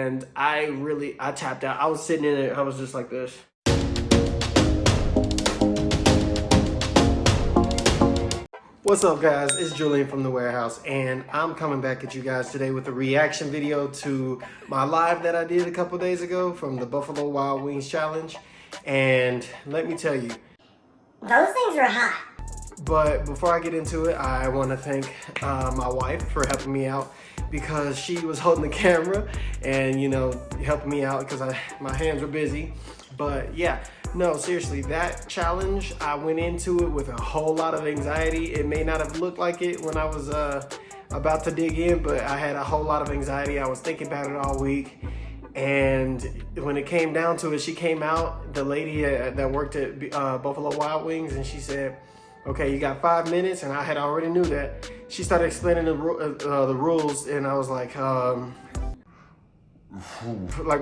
and I tapped out. I was sitting in it, I was just like this. What's up guys, it's Julian from the warehouse, and I'm coming back at you guys today with a reaction video to my live that I did a couple days ago from the Buffalo Wild Wings challenge. And let me tell you, those things were hot. But before I get into it, I want to thank my wife for helping me out, because she was holding the camera and, you know, helping me out because my hands were busy. But yeah, no, seriously, that challenge, I went into it with a whole lot of anxiety. It may not have looked like it when I was about to dig in, but I had a whole lot of anxiety. I was thinking about it all week. And when it came down to it, she came out, the lady that worked at Buffalo Wild Wings, and she said, okay, you got 5 minutes, and I had already knew that. She started explaining the rules, and I was like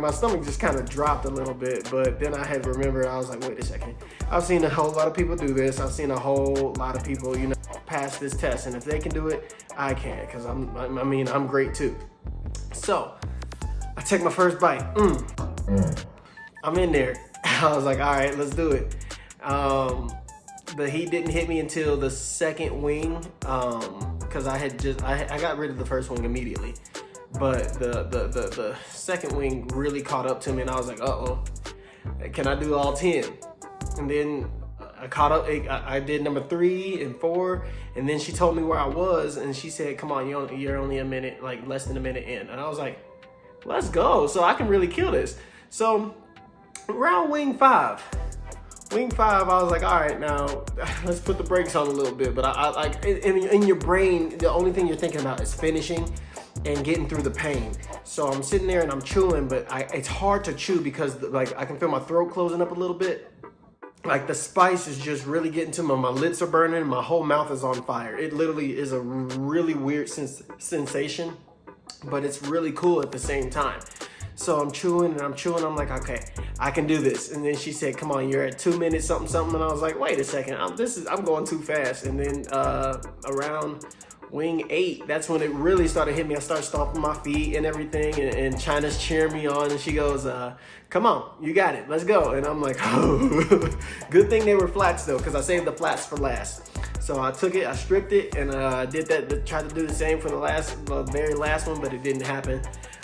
my stomach just kind of dropped a little bit. But then I had to remember, I was like, wait a second. I've seen a whole lot of people do this. I've seen a whole lot of people, you know, pass this test, and if they can do it, I can, because I'm great too. So I take my first bite. I'm in there. I was like, all right, let's do it. The heat didn't hit me until the second wing, because I got rid of the first wing immediately. But the second wing really caught up to me, and I was like, uh-oh, can I do all 10? And then I caught up. I did number 3 and 4, and then she told me where I was, and she said, come on, you're only a minute, like less than a minute in. And I was like, let's go, so I can really kill this. So around wing 5, I was like, all right, now let's put the brakes on a little bit. But I like, in your brain, the only thing you're thinking about is finishing and getting through the pain. So I'm sitting there and I'm chewing, but it's hard to chew because like I can feel my throat closing up a little bit. Like the spice is just really getting to me. My lips are burning, my whole mouth is on fire. It literally is a really weird sensation, but it's really cool at the same time. So I'm chewing and I'm chewing. I'm like, okay, I can do this. And then she said, come on, you're at 2 minutes, something. And I was like, wait a second, I'm going too fast. And then around wing 8, that's when it really started hitting me. I started stomping my feet and everything, and China's cheering me on, and she goes, come on, you got it, let's go. And I'm like, oh, good thing they were flats though, because I saved the flats for last. So I took it, I stripped it, and did that, tried to do the same for the very last one, but it didn't happen.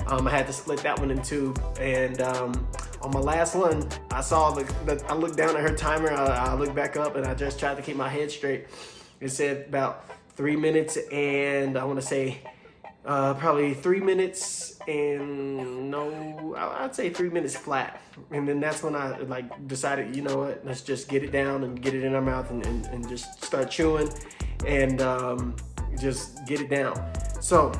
I had to split that one in 2, and on my last one, I saw I looked down at her timer, I looked back up, and I just tried to keep my head straight. It said about 3 minutes, and I want to say probably 3 minutes, and no, I'd say 3 minutes flat. And then that's when I like decided, you know what, let's just get it down and get it in our mouth and just start chewing and just get it down. So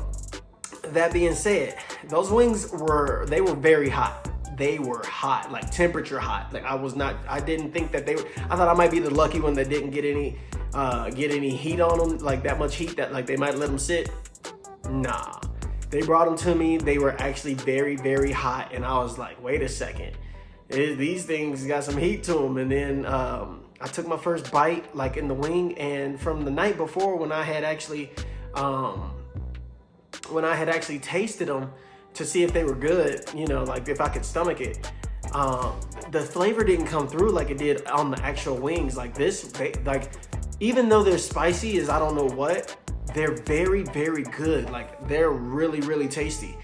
that being said, those wings were very hot. They were hot, like temperature hot. Like I didn't think that I thought I might be the lucky one that didn't get any heat on them, like that much heat that like they might let them sit. Nah, they brought them to me. They were actually very, very hot. And I was like, wait a second, these things got some heat to them. And then I took my first bite like in the wing, and from the night before when I had actually tasted them to see if they were good, you know, like if I could stomach it, the flavor didn't come through like it did on the actual wings. Like like even though they're spicy as I don't know what, they're very, very good. Like they're really, really tasty.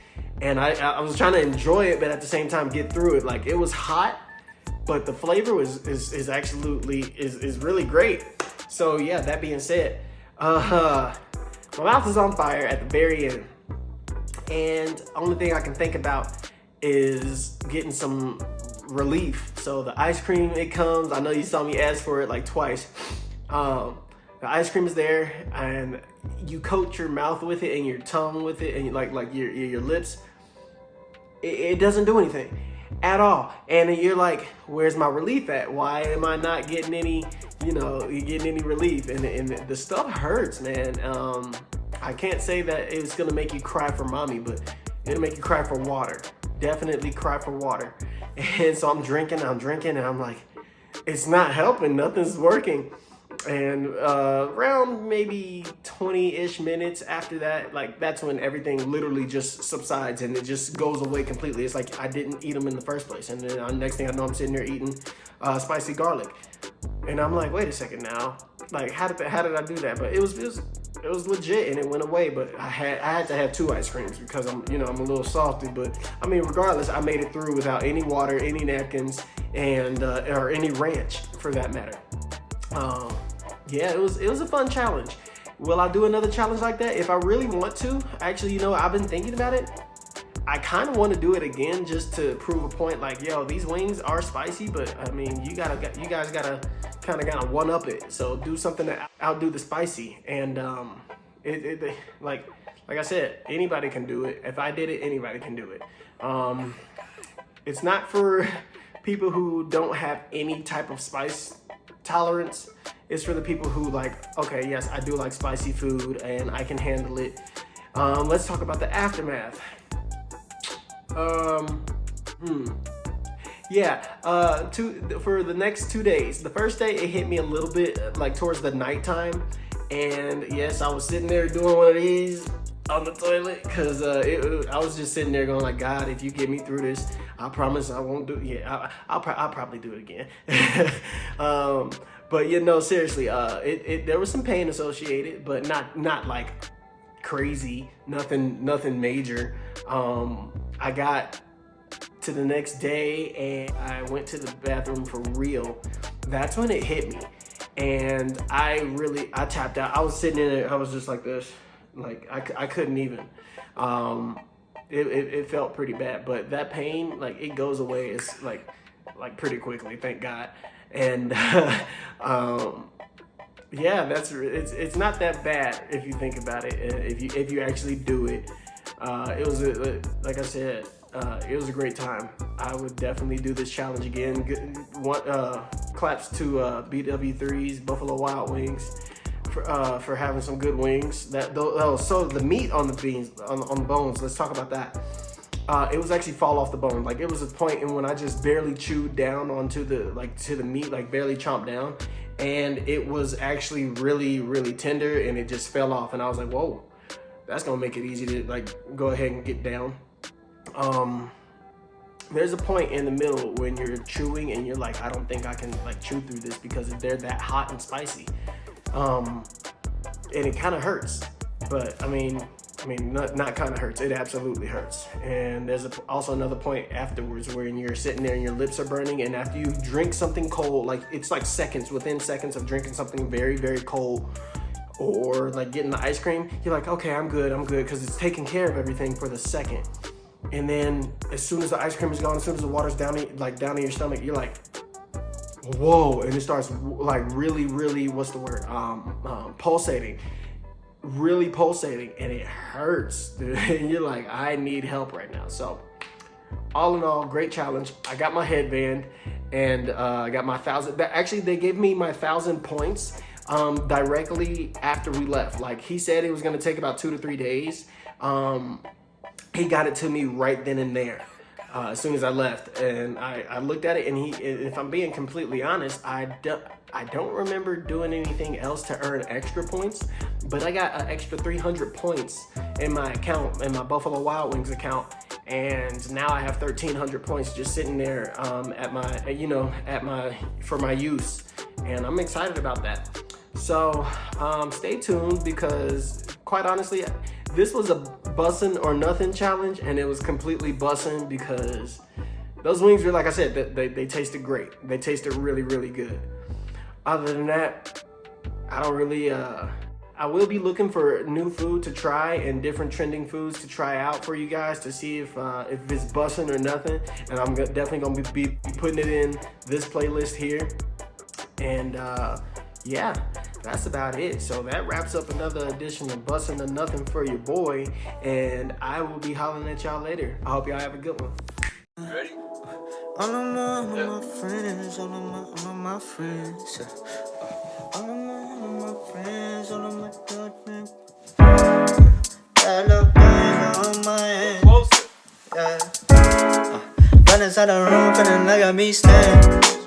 And I was trying to enjoy it, but at the same time get through it. Like it was hot, but the flavor is absolutely really great. So yeah, that being said, my mouth is on fire at the very end. And only thing I can think about is getting some relief. So the ice cream, it comes. I know you saw me ask for it like twice. The ice cream is there, and you coat your mouth with it and your tongue with it, and like your lips. It doesn't do anything at all. And you're like, where's my relief at? Why am I not getting any, getting any relief? And the stuff hurts, man. I can't say that it's gonna make you cry for mommy, but it'll make you cry for water. Definitely cry for water. And so I'm drinking, and I'm like, it's not helping, nothing's working. And around maybe 20-ish minutes after that, like that's when everything literally just subsides and it just goes away completely. It's like I didn't eat them in the first place. And then next thing I know, I'm sitting there eating spicy garlic. And I'm like, wait a second now. Like, how did I do that? But it was legit and it went away. But I had to have 2 ice creams because I'm a little salty. But I mean, regardless, I made it through without any water, any napkins, and or any ranch for that matter. Yeah, it was a fun challenge. Will I do another challenge like that? If I really want to, actually, I've been thinking about it. I kind of want to do it again just to prove a point. Like, yo, these wings are spicy, but I mean, you guys gotta kind of one up it. So do something to outdo the spicy. And like I said, anybody can do it. If I did it, anybody can do it. It's not for people who don't have any type of spice tolerance. It's for the people who like, okay, yes, I do like spicy food and I can handle it. Let's talk about the aftermath. For the next 2 days. The first day, it hit me a little bit like towards the nighttime. And yes, I was sitting there doing one of these on the toilet because I was just sitting there going like, God, if you get me through this, I promise I won't do it. Yeah, I'll probably do it again. But seriously, there was some pain associated, but not like crazy, nothing major. I got to the next day and I went to the bathroom for real. That's when it hit me, and I tapped out. I was sitting in there, I was just like this, like I couldn't even. It felt pretty bad, but that pain, like, it goes away. It's like pretty quickly, thank God. And yeah, it's not that bad if you think about it. If you actually do it, it was like I said, it was a great time. I would definitely do this challenge again. Claps to BW3's Buffalo Wild Wings for having some good wings. So the meat on the beans, on the bones. Let's talk about that. It was actually fall off the bone. Like, it was a point in when I just barely chewed down onto to the meat, like barely chomped down, and it was actually really, really tender, and it just fell off. And I was like, whoa, that's gonna make it easy to like go ahead and get down. There's a point in the middle when you're chewing and you're like, I don't think I can like chew through this because they're that hot and spicy. And it kind of hurts, but I mean, not kind of hurts. It absolutely hurts. And there's also another point afterwards where you're sitting there and your lips are burning. And after you drink something cold, like it's like within seconds of drinking something very, very cold, or like getting the ice cream, you're like, okay, I'm good, because it's taking care of everything for the second. And then as soon as the ice cream is gone, as soon as the water's down in your stomach, you're like, whoa, and it starts like really, really, what's the word? Pulsating. Really pulsating, and it hurts, dude. And you're like, I need help right now. So all in all, great challenge. I got my headband, and I got my 1,000. Actually, they gave me my 1,000 points directly after we left. Like, he said it was gonna take about 2 to 3 days. He got it to me right then and there. As soon as I left, and I looked at it, and if I'm being completely honest, I don't remember doing anything else to earn extra points, but I got an extra 300 points in my account, in my Buffalo Wild Wings account, and now I have 1,300 points just sitting there for my use, and I'm excited about that. So stay tuned, because quite honestly, this was a Bussin' or Nuthin' challenge, and it was completely bussin' because those wings were, like I said, they tasted great. They tasted really, really good. Other than that, I don't really, I will be looking for new food to try and different trending foods to try out for you guys to see if it's bussin' or nothing. And I'm definitely gonna be putting it in this playlist here. And yeah, that's about it. So that wraps up another edition of Bussin' or Nuthin' for your boy, and I will be hollering at y'all later. I hope y'all have a good one. Ready? All of my friends, all of my friends, all of my friends, all of my darkness. Got a bang on my hand. Closer. Yeah. Right inside the room, feeling like I be staying.